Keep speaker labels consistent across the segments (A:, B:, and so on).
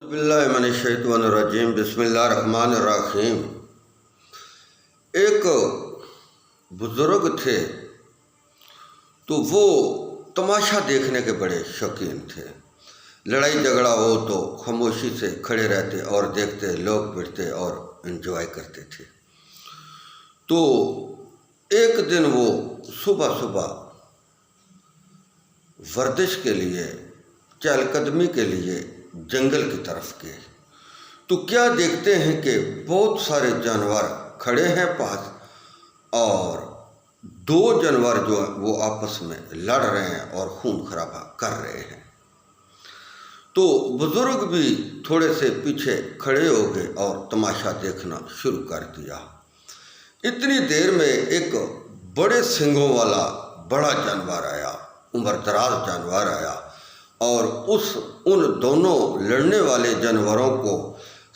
A: باللہ من الشیطان الرجیم بسم اللہ الرحمن الرحیم۔ ایک بزرگ تھے تو وہ تماشا دیکھنے کے بڑے شوقین تھے۔ لڑائی جھگڑا ہو تو خاموشی سے کھڑے رہتے اور دیکھتے، لوگ پڑھتے اور انجوائے کرتے تھے۔ تو ایک دن وہ صبح ورزش کے لیے، چہل قدمی کے لیے جنگل کی طرف گئے تو کیا دیکھتے ہیں کہ بہت سارے جانور کھڑے ہیں پاس، اور دو جانور جو ہیں وہ آپس میں لڑ رہے ہیں اور خون خرابہ کر رہے ہیں۔ تو بزرگ بھی تھوڑے سے پیچھے کھڑے ہو گئے اور تماشا دیکھنا شروع کر دیا۔ اتنی دیر میں ایک بڑے سنگوں والا بڑا جانور آیا، عمر دراز جانور آیا، اور ان دونوں لڑنے والے جانوروں کو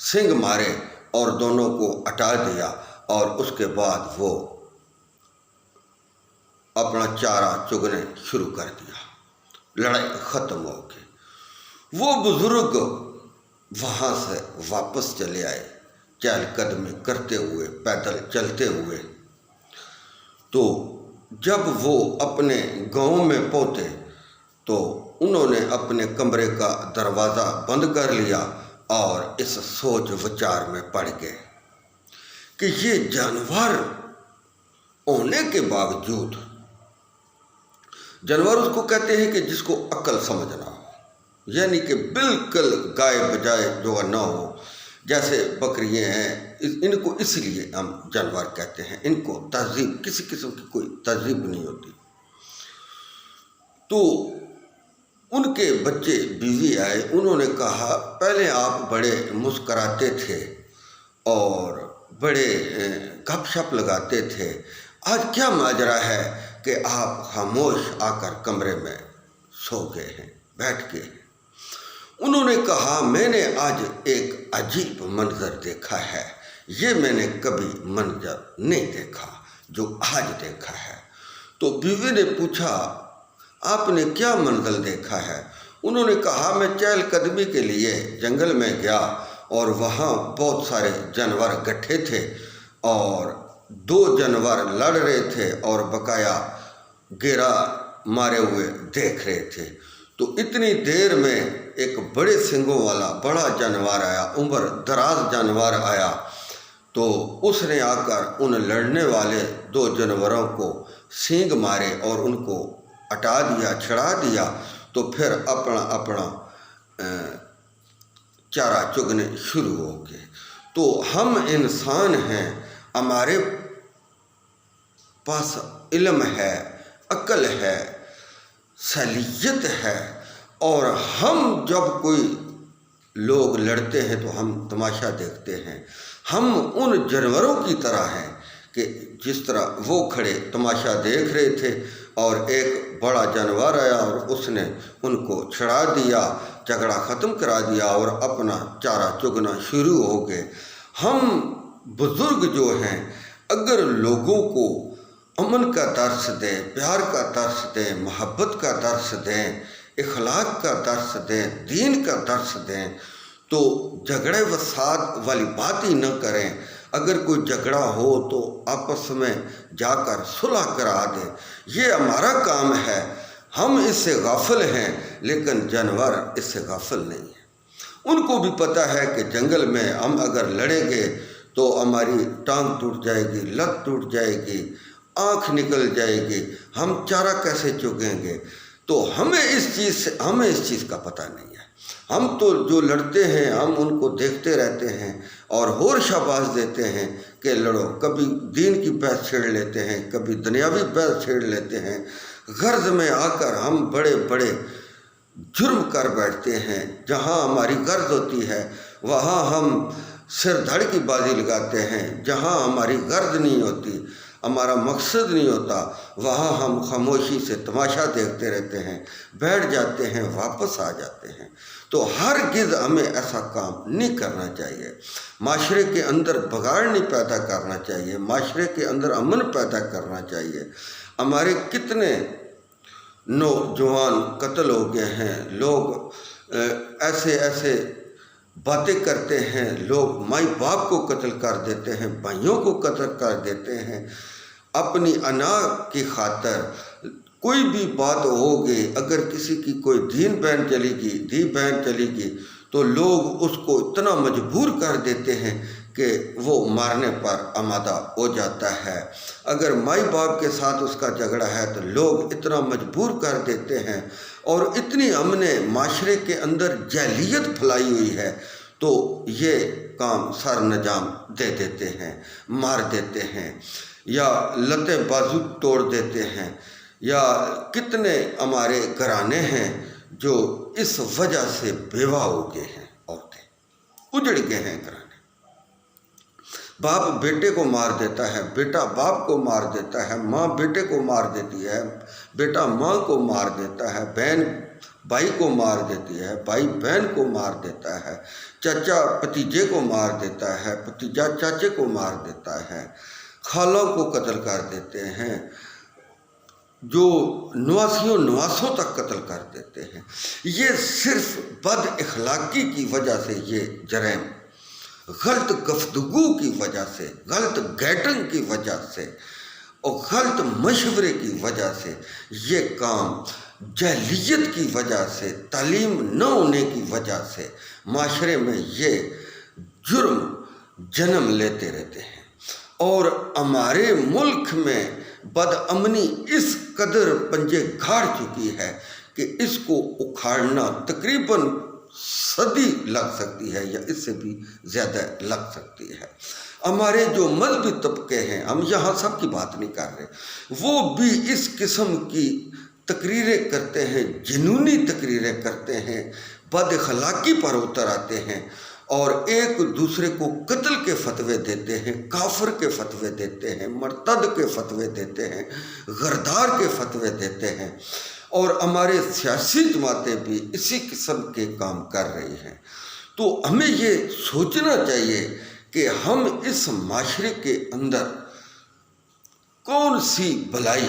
A: سنگ مارے اور دونوں کو ہٹا دیا، اور اس کے بعد وہ اپنا چارہ چگنے شروع کر دیا۔ لڑائی ختم ہو گئی۔ وہ بزرگ وہاں سے واپس چلے آئے، چہل قدمی کرتے ہوئے، پیدل چلتے ہوئے۔ تو جب وہ اپنے گاؤں میں پہنچے تو انہوں نے اپنے کمرے کا دروازہ بند کر لیا اور اس سوچ وچار میں پڑ گئے کہ یہ جانور ہونے کے باوجود، جانور اس کو کہتے ہیں کہ جس کو عقل سمجھنا ہو، یعنی کہ بالکل گائے بجائے جو نہ ہو، جیسے بکریاں ہیں، ان کو اس لیے ہم جانور کہتے ہیں، ان کو تہذیب، کسی قسم کی کوئی تہذیب نہیں ہوتی۔ تو ان کے بچے بیوی آئے، انہوں نے کہا پہلے آپ بڑے مسکراتے تھے اور بڑے گپ شپ لگاتے تھے، آج کیا ماجرا ہے کہ آپ خاموش آ کر کمرے میں سو گئے ہیں، بیٹھ گئے ہیں۔ انہوں نے کہا میں نے آج ایک عجیب منظر دیکھا ہے، یہ میں نے کبھی منظر نہیں دیکھا جو آج دیکھا ہے۔ تو بیوی نے پوچھا آپ نے کیا منظر دیکھا ہے؟ انہوں نے کہا میں چہل قدمی کے لیے جنگل میں گیا اور وہاں بہت سارے جانور اکٹھے تھے اور دو جانور لڑ رہے تھے اور بقایا گیرا مارے ہوئے دیکھ رہے تھے۔ تو اتنی دیر میں ایک بڑے سنگوں والا بڑا جانور آیا، عمر دراز جانور آیا، تو اس نے آ کر ان لڑنے والے دو جانوروں کو سینگ مارے اور ان کو ہٹا دیا، چھڑا دیا، تو پھر اپنا چارہ چگنے شروع ہو گئے۔ تو ہم انسان ہیں، ہمارے پاس علم ہے، عقل ہے، صلاحیت ہے، اور ہم جب کوئی لوگ لڑتے ہیں تو ہم تماشا دیکھتے ہیں۔ ہم ان جانوروں کی طرح ہیں کہ جس طرح وہ کھڑے تماشا دیکھ رہے تھے اور ایک بڑا جانور آیا اور اس نے ان کو چھڑا دیا، جھگڑا ختم کرا دیا اور اپنا چارہ چگنا شروع ہو گئے۔ ہم بزرگ جو ہیں اگر لوگوں کو امن کا درس دیں، پیار کا درس دیں، محبت کا درس دیں، اخلاق کا درس دیں، دین کا درس دیں، تو جھگڑے فساد والی بات ہی نہ کریں۔ اگر کوئی جھگڑا ہو تو آپس میں جا کر صلح کرا دیں، یہ ہمارا کام ہے۔ ہم اس سے غافل ہیں لیکن جانور اس سے غافل نہیں ہیں۔ ان کو بھی پتہ ہے کہ جنگل میں ہم اگر لڑیں گے تو ہماری ٹانگ ٹوٹ جائے گی، لت ٹوٹ جائے گی، آنکھ نکل جائے گی، ہم چارہ کیسے چگیں گے؟ تو ہمیں اس چیز کا پتہ نہیں ہے۔ ہم تو جو لڑتے ہیں ہم ان کو دیکھتے رہتے ہیں اور ہور شاباش دیتے ہیں کہ لڑو، کبھی دین کی بحث چھیڑ لیتے ہیں، کبھی دنیاوی بحث چھیڑ لیتے ہیں۔ غرض میں آ کر ہم بڑے بڑے جرم کر بیٹھتے ہیں۔ جہاں ہماری غرض ہوتی ہے وہاں ہم سر دھڑ کی بازی لگاتے ہیں، جہاں ہماری غرض نہیں ہوتی، ہمارا مقصد نہیں ہوتا، وہاں ہم خاموشی سے تماشا دیکھتے رہتے ہیں، بیٹھ جاتے ہیں، واپس آ جاتے ہیں۔ تو ہرگز ہمیں ایسا کام نہیں کرنا چاہیے۔ معاشرے کے اندر بگاڑ نہیں پیدا کرنا چاہیے، معاشرے کے اندر امن پیدا کرنا چاہیے۔ ہمارے کتنے نوجوان قتل ہو گئے ہیں، لوگ ایسے باتیں کرتے ہیں، لوگ مائی باپ کو قتل کر دیتے ہیں، بھائیوں کو قتل کر دیتے ہیں، اپنی انا کی خاطر کوئی بھی بات ہوگی، اگر کسی کی کوئی دین بہن چلی گی تو لوگ اس کو اتنا مجبور کر دیتے ہیں کہ وہ مارنے پر آمادہ ہو جاتا ہے۔ اگر مائی باپ کے ساتھ اس کا جھگڑا ہے تو لوگ اتنا مجبور کر دیتے ہیں، اور اتنی ہم نے معاشرے کے اندر جاہلیت پھیلائی ہوئی ہے تو یہ کام سر انجام دے دیتے ہیں، مار دیتے ہیں، یا لتیں بازو توڑ دیتے ہیں، یا کتنے ہمارے گھرانے ہیں جو اس وجہ سے بیوہ ہو گئے ہیں، عورتیں اجڑ گئے ہیں گھرانے۔ باپ بیٹے کو مار دیتا ہے، بیٹا باپ کو مار دیتا ہے، ماں بیٹے کو مار دیتی ہے، بیٹا ماں کو مار دیتا ہے، بہن بھائی کو مار دیتی ہے، بھائی بہن کو مار دیتا ہے، چچا بھتیجے کو مار دیتا ہے، بھتیجا چاچے کو مار دیتا ہے، خالوں کو قتل کر دیتے ہیں، جو نواسوں تک قتل کر دیتے ہیں۔ یہ صرف بد اخلاقی کی وجہ سے، یہ جرائم غلط گفتگو کی وجہ سے، غلط گائیڈنگ کی وجہ سے اور غلط مشورے کی وجہ سے، یہ کام جاہلیت کی وجہ سے، تعلیم نہ ہونے کی وجہ سے معاشرے میں یہ جرم جنم لیتے رہتے ہیں۔ اور ہمارے ملک میں بدامنی اس قدر پنجے گھاڑ چکی ہے کہ اس کو اکھاڑنا تقریباً صدی لگ سکتی ہے، یا اس سے بھی زیادہ لگ سکتی ہے۔ ہمارے جو مذہبی طبقے ہیں، ہم یہاں سب کی بات نہیں کر رہے، وہ بھی اس قسم کی تقریریں کرتے ہیں، جنونی تقریریں کرتے ہیں، بد اخلاقی پر اتر آتے ہیں، اور ایک دوسرے کو قتل کے فتوے دیتے ہیں، کافر کے فتوے دیتے ہیں، مرتد کے فتوے دیتے ہیں، غردار کے فتوے دیتے ہیں، اور ہمارے سیاسی جماعتیں بھی اسی قسم کے کام کر رہی ہیں۔ تو ہمیں یہ سوچنا چاہیے کہ ہم اس معاشرے کے اندر کون سی بھلائی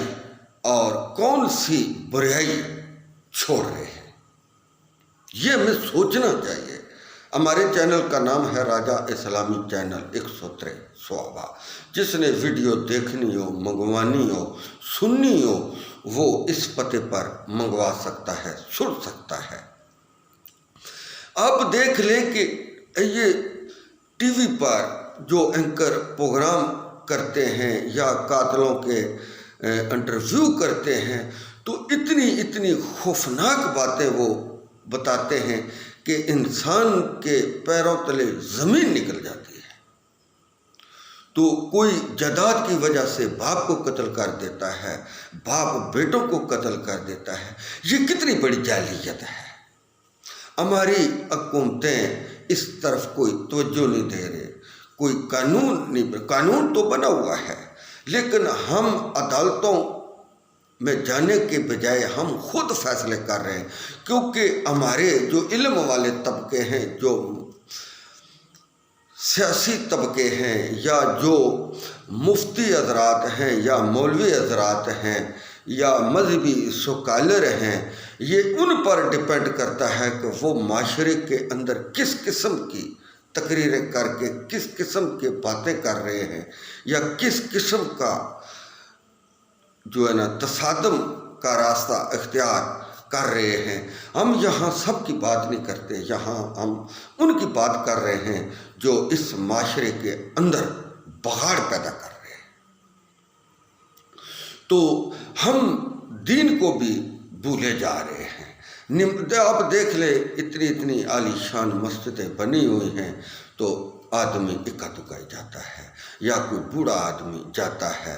A: اور کون سی برائی چھوڑ رہے ہیں، یہ ہمیں سوچنا چاہیے۔ ہمارے چینل کا نام ہے راجہ اسلامی چینل 103 صوابہ۔ جس نے ویڈیو دیکھنی ہو، منگوانی ہو، سننی ہو، وہ اس پتے پر منگوا سکتا ہے، سن سکتا ہے۔ آپ دیکھ لیں کہ یہ ٹی وی پر جو اینکر پروگرام کرتے ہیں یا قاتلوں کے انٹرویو کرتے ہیں تو اتنی خوفناک باتیں وہ بتاتے ہیں کہ انسان کے پیروں تلے زمین نکل جاتی ہے۔ تو کوئی جائیداد کی وجہ سے باپ کو قتل کر دیتا ہے، باپ بیٹوں کو قتل کر دیتا ہے، یہ کتنی بڑی جاہلیت ہے۔ ہماری حکومتیں اس طرف کوئی توجہ نہیں دے رہے، کوئی قانون تو بنا ہوا ہے، لیکن ہم عدالتوں میں جانے کے بجائے ہم خود فیصلے کر رہے ہیں، کیونکہ ہمارے جو علم والے طبقے ہیں، جو سیاسی طبقے ہیں، یا جو مفتی حضرات ہیں، یا مولوی حضرات ہیں، یا مذہبی سکالر ہیں، یہ ان پر ڈپینڈ کرتا ہے کہ وہ معاشرے کے اندر کس قسم کی تقریریں کر کے کس قسم کے باتیں کر رہے ہیں، یا کس قسم کا جو ہے نا تصادم کا راستہ اختیار کر رہے ہیں۔ ہم یہاں سب کی بات نہیں کرتے، یہاں ہم ان کی بات کر رہے ہیں جو اس معاشرے کے اندر بگاڑ پیدا کر رہے ہیں۔ تو ہم دین کو بھی بھولے جا رہے ہیں۔ آپ دیکھ لیں اتنی عالی شان مسجدیں بنی ہوئی ہیں تو آدمی اکا دکا جاتا ہے، یا کوئی بوڑھا آدمی جاتا ہے،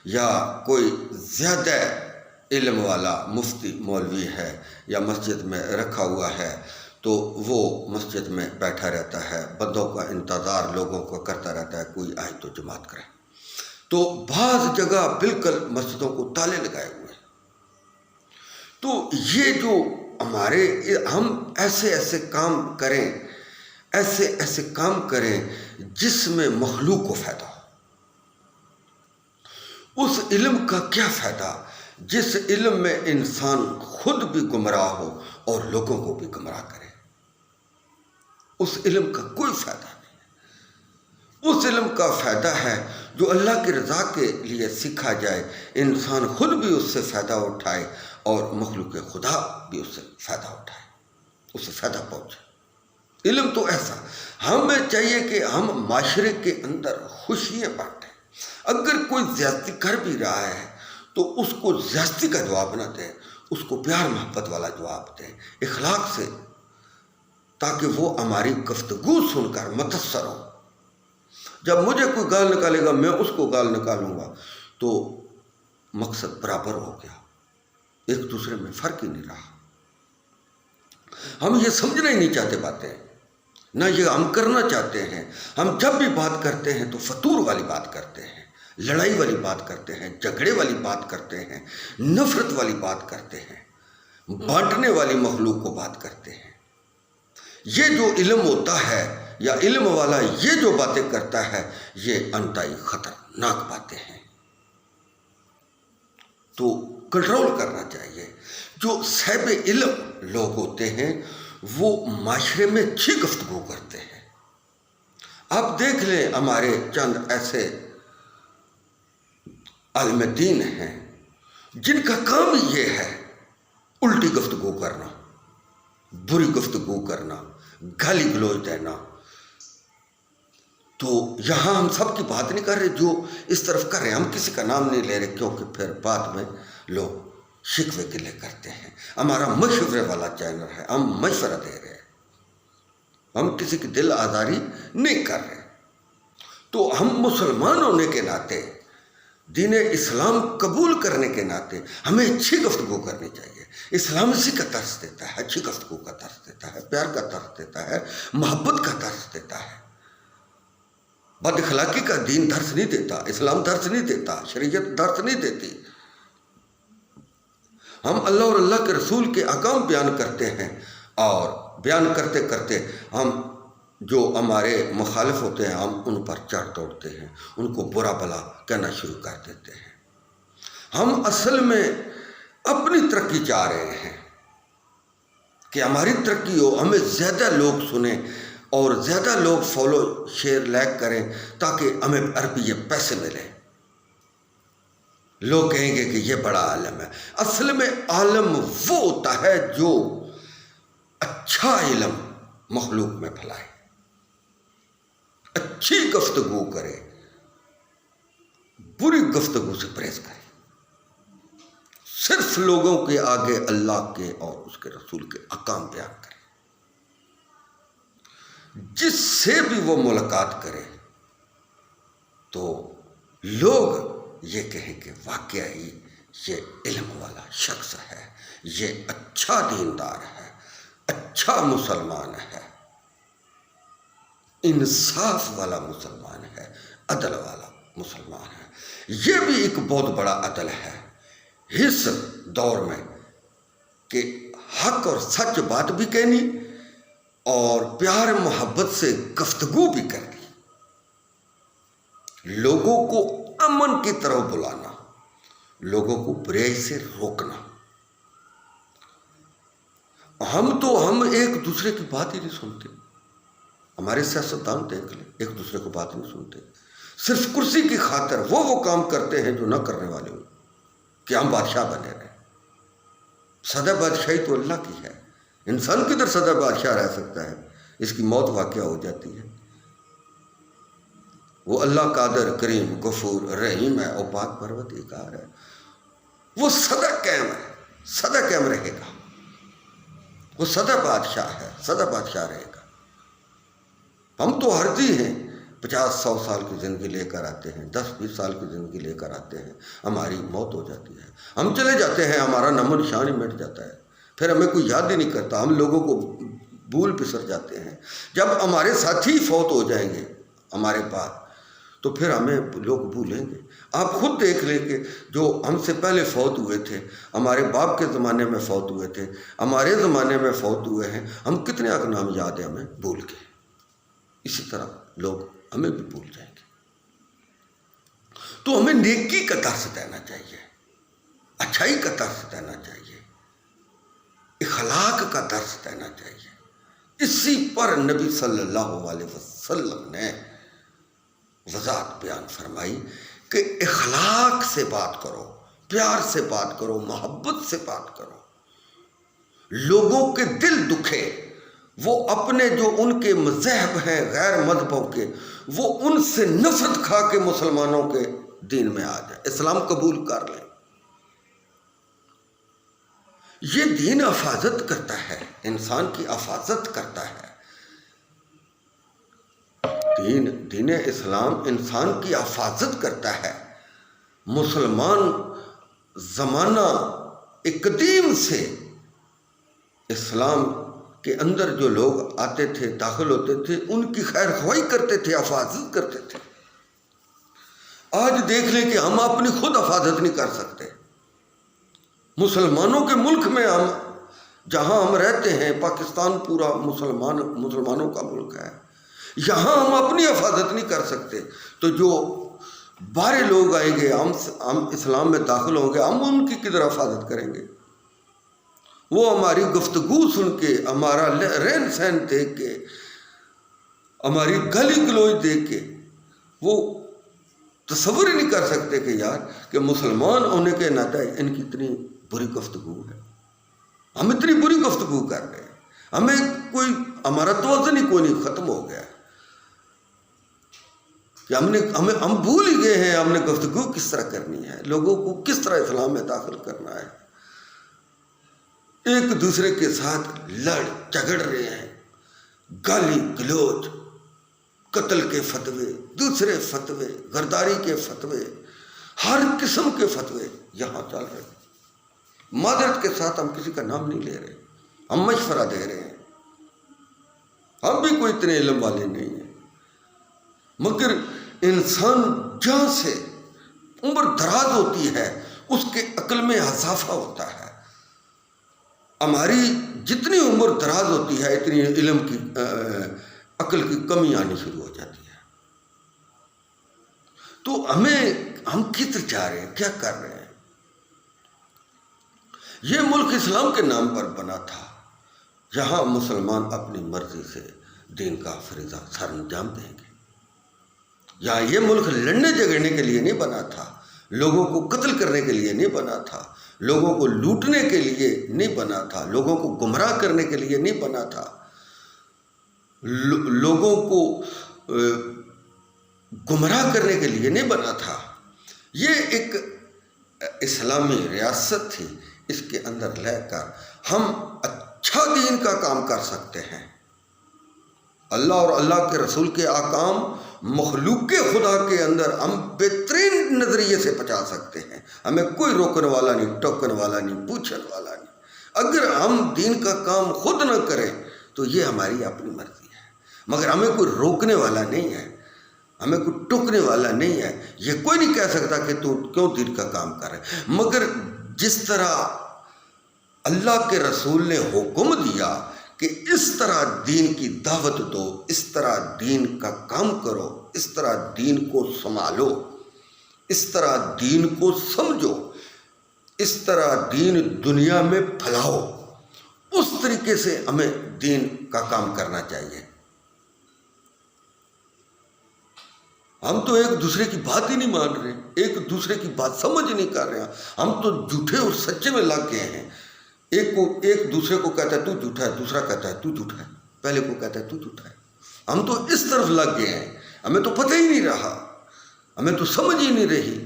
A: یا کوئی زیادہ علم والا مفتی مولوی ہے یا مسجد میں رکھا ہوا ہے تو وہ مسجد میں بیٹھا رہتا ہے، بندوں کا انتظار لوگوں کو کرتا رہتا ہے، کوئی آئے تو جماعت کرے۔ تو بعض جگہ بالکل مسجدوں کو تالے لگائے ہوئے ہیں۔ تو یہ جو ہم ایسے کام کریں، ایسے کام کریں جس میں مخلوق کو فائدہ ہو۔ اس علم کا کیا فائدہ جس علم میں انسان خود بھی گمراہ ہو اور لوگوں کو بھی گمراہ کرے۔ اس علم کا کوئی فائدہ نہیں۔ اس علم کا فائدہ ہے جو اللہ کی رضا کے لیے سیکھا جائے، انسان خود بھی اس سے فائدہ اٹھائے اور مخلوق خدا بھی اس سے فائدہ اٹھائے، اس سے فائدہ پہنچے۔ علم تو ایسا، ہمیں چاہیے کہ ہم معاشرے کے اندر خوشیاں بانٹیں۔ اگر کوئی زیادتی کر بھی رہا ہے تو اس کو زیادتی کا جواب نہ دیں، اس کو پیار محبت والا جواب دیں، اخلاق سے، تاکہ وہ ہماری گفتگو سن کر متاثر ہو۔ جب مجھے کوئی گال نکالے گا میں اس کو گال نکالوں گا تو مقصد برابر ہو گیا، ایک دوسرے میں فرق ہی نہیں رہا۔ ہم یہ سمجھنا ہی نہیں چاہتے باتیں، نہ یہ ہم کرنا چاہتے ہیں۔ ہم جب بھی بات کرتے ہیں تو فتور والی بات کرتے ہیں، لڑائی والی بات کرتے ہیں، جھگڑے والی بات کرتے ہیں، نفرت والی بات کرتے ہیں، بانٹنے والی مخلوق کو بات کرتے ہیں۔ یہ جو علم ہوتا ہے یا علم والا یہ جو باتیں کرتا ہے، یہ انتہائی خطرناک باتیں ہیں، تو کنٹرول کرنا چاہیے۔ جو صاحب علم لوگ ہوتے ہیں وہ معاشرے میں اچھی گفتگو کرتے ہیں۔ آپ دیکھ لیں ہمارے چند ایسے عالم دین ہیں جن کا کام یہ ہے الٹی گفتگو کرنا، بری گفتگو کرنا، گالی گلوچ دینا۔ تو یہاں ہم سب کی بات نہیں کر رہے، جو اس طرف کر رہے ہیں، ہم کسی کا نام نہیں لے رہے، کیونکہ پھر بعد میں لوگ شکوے گلے کرتے ہیں۔ ہمارا مشورے والا چینل ہے، ہم مشورہ دے رہے ہیں، ہم کسی کی دل آزاری نہیں کر رہے۔ تو ہم مسلمان ہونے کے ناطے، دین اسلام قبول کرنے کے ناطے ہمیں اچھی گفتگو کرنی چاہیے۔ اسلام اسی کا درس دیتا ہے، اچھی گفتگو کا درس دیتا ہے، پیار کا درس دیتا ہے، محبت کا درس دیتا ہے۔ بد اخلاقی کا دین درس نہیں دیتا، اسلام درس نہیں دیتا، شریعت درس نہیں دیتی۔ ہم اللہ اور اللہ کے رسول کے احکام بیان کرتے ہیں، اور بیان کرتے کرتے ہم جو ہمارے مخالف ہوتے ہیں ہم ان پر چڑھ دوڑتے ہیں، ان کو برا بھلا کہنا شروع کر دیتے ہیں۔ ہم اصل میں اپنی ترقی چاہ رہے ہیں کہ ہماری ترقی ہو، ہمیں زیادہ لوگ سنیں اور زیادہ لوگ فالو شیئر لائک کریں، تاکہ ہمیں عربی پیسے ملیں۔ لوگ کہیں گے کہ یہ بڑا عالم ہے۔ اصل میں عالم وہ ہوتا ہے جو اچھا علم مخلوق میں پھیلائے، اچھی گفتگو کرے، بری گفتگو سے پرہیز کرے، صرف لوگوں کے آگے اللہ کے اور اس کے رسول کے احکام بیان کرے۔ جس سے بھی وہ ملاقات کرے تو لوگ یہ کہیں کہ واقعی یہ علم والا شخص ہے، یہ اچھا دیندار ہے، اچھا مسلمان ہے، انصاف والا مسلمان ہے، عدل والا مسلمان ہے۔ یہ بھی ایک بہت بڑا عدل ہے اس دور میں کہ حق اور سچ بات بھی کہنی اور پیار محبت سے گفتگو بھی کرنی، لوگوں کو امن کی طرف بلانا، لوگوں کو برائی سے روکنا۔ ہم ایک دوسرے کی بات ہی نہیں سنتے۔ ہمارے سیاستدان دیکھ لیں، ایک دوسرے کو بات نہیں سنتے، صرف کرسی کی خاطر وہ کام کرتے ہیں جو نہ کرنے والے ہوں، کہ ہم بادشاہ بنے رہے۔ سدا بادشاہی تو اللہ کی ہے، انسان کدھر سدا بادشاہ رہ سکتا ہے؟ اس کی موت واقعہ ہو جاتی ہے۔ وہ اللہ قادر کریم غفور رحیم ہے اور پاک پروردگار ہے، وہ سدا قائم ہے، سدا قائم رہے گا، وہ سدا بادشاہ ہے، سدا بادشاہ رہے گا۔ ہم تو عارضی ہیں، 50-100 سال کی زندگی لے کر آتے ہیں، 10-20 سال کی زندگی لے کر آتے ہیں، ہماری موت ہو جاتی ہے، ہم چلے جاتے ہیں، ہمارا نام و نشان ہی مٹ جاتا ہے، پھر ہمیں کوئی یاد ہی نہیں کرتا، ہم لوگوں کو بھول بسر جاتے ہیں۔ جب ہمارے ساتھی فوت ہو جائیں گے ہمارے بعد تو پھر ہمیں لوگ بھولیں گے۔ آپ خود دیکھ لیں کہ جو ہم سے پہلے فوت ہوئے تھے، ہمارے باپ کے زمانے میں فوت ہوئے تھے، ہمارے زمانے میں فوت ہوئے ہیں، ہم کتنے نام یاد ہیں ہمیں بھول کے۔ اسی طرح لوگ ہمیں بھی بھول جائیں گے۔ تو ہمیں نیکی کا درس دینا چاہیے، اچھائی کا درس دینا چاہیے، اخلاق کا درس دینا چاہیے، اسی پر نبی صلی اللہ علیہ وسلم نے وضاحت بیان فرمائی کہ اخلاق سے بات کرو، پیار سے بات کرو، محبت سے بات کرو. لوگوں کے دل دکھے، وہ اپنے جو ان کے مذہب ہیں غیر مذہبوں کے، وہ ان سے نفرت کھا کے مسلمانوں کے دین میں آ جائے، اسلام قبول کر لیں. یہ دین حفاظت کرتا ہے، انسان کی حفاظت کرتا ہے. دین اسلام انسان کی حفاظت کرتا ہے. مسلمان زمانہ قدیم سے اسلام کے اندر جو لوگ آتے تھے، داخل ہوتے تھے، ان کی خیر خواہی کرتے تھے، حفاظت کرتے تھے. آج دیکھ لیں کہ ہم اپنی خود حفاظت نہیں کر سکتے. مسلمانوں کے ملک میں ہم جہاں ہم رہتے ہیں، پاکستان پورا مسلمانوں کا ملک ہے، یہاں ہم اپنی حفاظت نہیں کر سکتے، تو جو باہر لوگ آئیں گے، ہم اسلام میں داخل ہوں گے، ہم ان کی کدھر حفاظت کریں گے؟ وہ ہماری گفتگو سن کے، ہمارا رہن سہن دیکھ کے، ہماری گالی گلوچ دیکھ کے وہ تصور ہی نہیں کر سکتے کہ یار کہ مسلمان ہونے کے ناطے ان کی اتنی بری گفتگو ہے، ہم اتنی بری گفتگو کر رہے ہیں، ہمارا توازن ہی کوئی نہیں، ختم ہو گیا کہ ہم بھول ہی گئے ہیں ہم نے گفتگو کس طرح کرنی ہے، لوگوں کو کس طرح اسلام میں داخل کرنا ہے. ایک دوسرے کے ساتھ لڑ جھگڑ رہے ہیں، گالی گلوچ، قتل کے فتوے، دوسرے فتوے، غداری کے فتوے، ہر قسم کے فتوے یہاں چل رہے ہیں. معذرت کے ساتھ ہم کسی کا نام نہیں لے رہے، ہم مشورہ دے رہے ہیں، ہم بھی کوئی اتنے علم والے نہیں ہیں، مگر انسان جہاں سے عمر دراز ہوتی ہے اس کے عقل میں اضافہ ہوتا ہے. ہماری جتنی عمر دراز ہوتی ہے اتنی علم کی عقل کی کمی آنی شروع ہو جاتی ہے. تو ہم کدھر جا رہے ہیں، کیا کر رہے ہیں؟ یہ ملک اسلام کے نام پر بنا تھا، یہاں مسلمان اپنی مرضی سے دین کا فریضہ سر انجام دیں گے. یہاں یہ ملک لڑنے جھگڑنے کے لیے نہیں بنا تھا، لوگوں کو قتل کرنے کے لیے نہیں بنا تھا، لوگوں کو لوٹنے کے لیے نہیں بنا تھا، لوگوں کو گمراہ کرنے کے لیے نہیں بنا تھا، لوگوں کو گمراہ کرنے کے لیے نہیں بنا تھا. یہ ایک اسلامی ریاست تھی، اس کے اندر لے کر ہم اچھا دین کا کام کر سکتے ہیں. اللہ اور اللہ کے رسول کے احکام مخلوق خدا کے اندر ہم بہترین نظریے سے پہنچا سکتے ہیں. ہمیں کوئی روکنے والا نہیں، ٹوکنے والا نہیں، پوچھنے والا نہیں. اگر ہم دین کا کام خود نہ کریں تو یہ ہماری اپنی مرضی ہے، مگر ہمیں کوئی روکنے والا نہیں ہے، ہمیں کوئی ٹوکنے والا نہیں ہے. یہ کوئی نہیں کہہ سکتا کہ تو کیوں دین کا کام کر رہے. مگر جس طرح اللہ کے رسول نے حکم دیا کہ اس طرح دین کی دعوت دو، اس طرح دین کا کام کرو، اس طرح دین کو سنبھالو، اس طرح دین کو سمجھو، اس طرح دین دنیا میں پھیلاؤ، اس طریقے سے ہمیں دین کا کام کرنا چاہیے. ہم تو ایک دوسرے کی بات ہی نہیں مان رہے، ایک دوسرے کی بات سمجھ نہیں کر رہے ہیں. ہم تو جھوٹے اور سچے میں لگ گئے ہیں. ایک دوسرے کو کہتا ہے تو جھوٹا ہے، دوسرا کہتا ہے تو جھوٹا ہے، پہلے کو کہتا ہے تو جھوٹا ہے. ہم تو اس طرف لگ گئے ہیں، ہمیں تو پتہ ہی نہیں رہا، ہمیں تو سمجھ ہی نہیں رہی.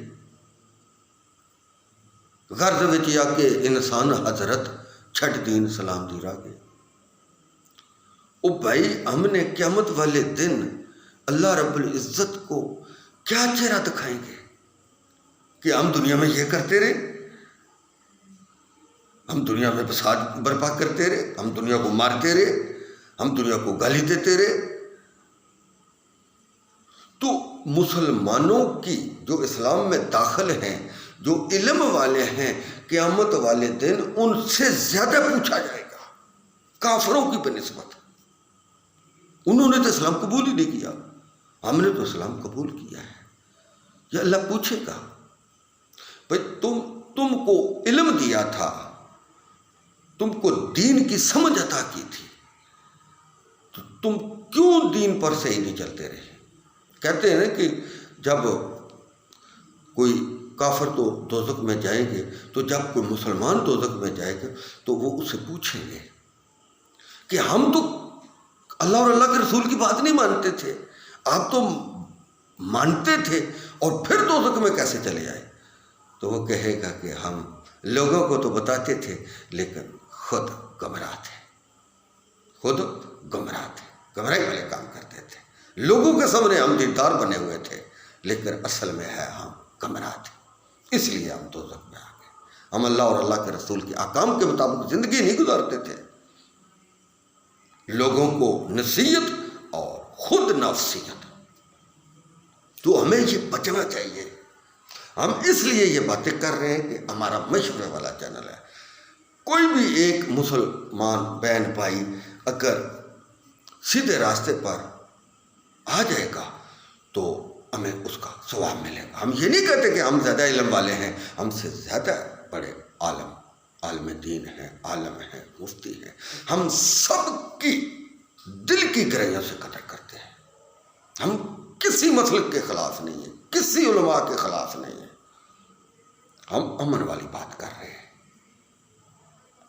A: غرض وچ آ کے انسان حضرت چھٹ دین سلام دی راہ گئے. او بھائی، ہم نے قیامت والے دن اللہ رب العزت کو کیا چہرہ دکھائیں گے کہ ہم دنیا میں یہ کرتے رہے، ہم دنیا میں فساد برپا کرتے رہے، ہم دنیا کو مارتے رہے، ہم دنیا کو گالی دیتے رہے. تو مسلمانوں کی جو اسلام میں داخل ہیں، جو علم والے ہیں، قیامت والے دن ان سے زیادہ پوچھا جائے گا کافروں کی بنسبت. انہوں نے تو اسلام قبول ہی نہیں کیا، ہم نے تو اسلام قبول کیا ہے. یہ اللہ پوچھے گا. بھائی تم کو علم دیا تھا، تم کو دین کی سمجھ عطا کی تھی، تو تم کیوں دین پر صحیح نہیں چلتے رہے؟ کہتے ہیں نا کہ جب کوئی کافر تو دوزخ میں جائیں گے، تو جب کوئی مسلمان دوزخ میں جائے گا تو وہ اسے پوچھیں گے کہ ہم تو اللہ اور اللہ کے رسول کی بات نہیں مانتے تھے، آپ تو مانتے تھے اور پھر دوزخ میں کیسے چلے آئے؟ تو وہ کہے گا کہ ہم لوگوں کو تو بتاتے تھے لیکن خود گمراہ تھے، خود گمراہ تھے، گمراہی والے کام کرتے تھے، لوگوں کے سامنے ہم دیندار بنے ہوئے تھے لیکن اصل میں ہے ہم گمراہ تھے، اس لیے ہم دوزخ میں آ گئے۔ ہم اللہ اور اللہ کے رسول کے احکام کے مطابق زندگی نہیں گزارتے تھے، لوگوں کو نصیحت اور خود نفسیت۔ تو ہمیں یہ بچنا چاہیے۔ ہم اس لیے یہ باتیں کر رہے ہیں کہ ہمارا مشورے والا چینل ہے، کوئی بھی ایک مسلمان بہن بھائی اگر سیدھے راستے پر آ جائے گا تو ہمیں اس کا ثواب ملے گا۔ ہم یہ نہیں کہتے کہ ہم زیادہ علم والے ہیں، ہم سے زیادہ بڑے عالم دین ہیں، عالم ہیں، مفتی ہیں، ہم سب کی دل کی گہرائیوں سے قدر کرتے ہیں۔ ہم کسی مسلک کے خلاف نہیں ہیں، کسی علماء کے خلاف نہیں ہیں، ہم امن والی بات کر رہے ہیں۔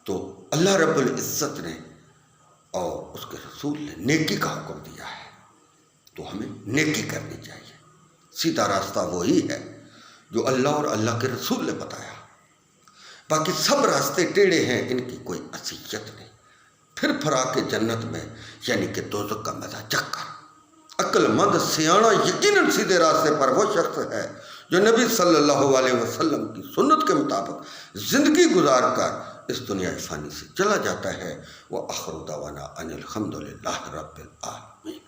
A: تو اللہ رب العزت نے اور اس کے رسول نے نیکی کا حکم دیا ہے، تو ہمیں نیکی کرنی چاہیے۔ سیدھا راستہ وہی ہے جو اللہ اور اللہ کے رسول نے بتایا، باقی سب راستے ٹیڑھے ہیں، ان کی کوئی اذیت نہیں۔ پھر پھرا کے جنت میں یعنی کہ دوزخ کا مزہ چکھ کر عقل مند سیاںا یقیناً سیدھے راستے پر وہ شخص ہے جو نبی صلی اللہ علیہ وسلم کی سنت کے مطابق زندگی گزار کر اس دنیا فانی سے چلا جاتا ہے۔ وآخر دعوانا ان الحمد للہ رب العالمین۔